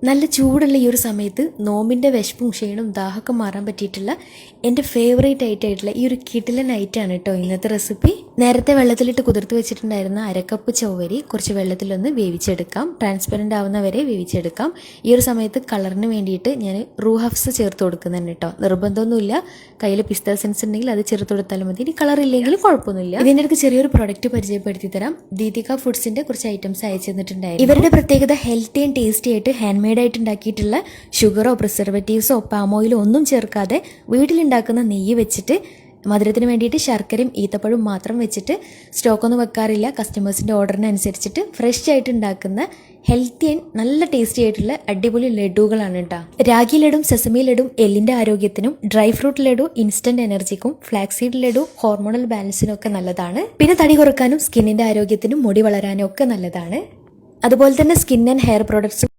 നല്ല ചൂടുള്ള ഈ ഒരു സമയത്ത് നോമ്പിൻ്റെ വിശപ്പും ക്ഷീണവും ദാഹമൊക്കെ മാറാൻ പറ്റിയിട്ടുള്ള എൻ്റെ ഫേവറേറ്റ് ആയിട്ടുള്ള ഈ ഒരു കിടിലൻ ഐറ്റമാണ് കേട്ടോ ഇന്നത്തെ റെസിപ്പി. നേരത്തെ വെള്ളത്തിലിട്ട് കുതിർത്ത് വെച്ചിട്ടുണ്ടായിരുന്ന അരക്കപ്പ് ചവ്വരി കുറച്ച് വെള്ളത്തിലൊന്ന് വേവിച്ചെടുക്കാം. ട്രാൻസ്പെറൻ്റ് ആവുന്ന വരെ വേവിച്ചെടുക്കാം. ഈ ഒരു സമയത്ത് കളറിന് വേണ്ടിയിട്ട് ഞാൻ റൂഹഫ്സ് ചേർത്ത് കൊടുക്കുന്നുണ്ട് കേട്ടോ. നിർബന്ധമൊന്നുമില്ല, കയ്യിൽ പിസ്ത എസൻസ് ഉണ്ടെങ്കിൽ അത് ചേർത്ത് കൊടുത്താലും മതി. ഇനി കളർ ഇല്ലെങ്കിലും കുഴപ്പമൊന്നുമില്ല. ഇതിൻ്റെ അടുത്ത് ചെറിയൊരു പ്രൊഡക്റ്റ് പരിചയപ്പെടുത്തി തരാം. ദീദിക ഫുഡ്സിൻ്റെ കുറച്ച് ഐറ്റംസ് അയച്ചു തന്നിട്ടുണ്ടായിരുന്നു. ഇവരുടെ പ്രത്യേകത ഹെൽത്തി ആൻഡ് ടേസ്റ്റി ആയിട്ട് ഹാൻഡ് മെയ്ഡ് ആയിട്ട് ഉണ്ടാക്കിയിട്ടുള്ള ഷുഗറോ പ്രിസർവേറ്റീവ്സോ പാം ഓയിലോ ഒന്നും ചേർക്കാതെ വീട്ടിലുണ്ടാക്കുന്ന നെയ്യ് വെച്ചിട്ട് മധുരത്തിന് വേണ്ടിയിട്ട് ശർക്കരയും ഈത്തപ്പഴവും മാത്രം വെച്ചിട്ട് സ്റ്റോക്കൊന്നും വെക്കാറില്ല. കസ്റ്റമേഴ്സിൻ്റെ ഓർഡറിനനുസരിച്ചിട്ട് ഫ്രഷ് ആയിട്ട് ഉണ്ടാക്കുന്ന ഹെൽത്തി ആൻഡ് നല്ല ടേസ്റ്റി ആയിട്ടുള്ള അടിപൊളി ലഡുകളാണ് കേട്ടോ. രാഗി ലഡും സെസമി ലഡും എല്ലിൻ്റെ ആരോഗ്യത്തിനും, ഡ്രൈ ഫ്രൂട്ട് ലഡു ഇൻസ്റ്റന്റ് എനർജിക്കും, ഫ്ലാക്സീഡ് ലഡു ഹോർമോണൽ ബാലൻസിനും ഒക്കെ നല്ലതാണ്. പിന്നെ തടി കുറക്കാനും സ്കിന്നിൻ്റെ ആരോഗ്യത്തിനും മുടി വളരാനും ഒക്കെ നല്ലതാണ്. അതുപോലെ തന്നെ സ്കിൻ ആൻഡ് ഹെയർ പ്രോഡക്ട്സ്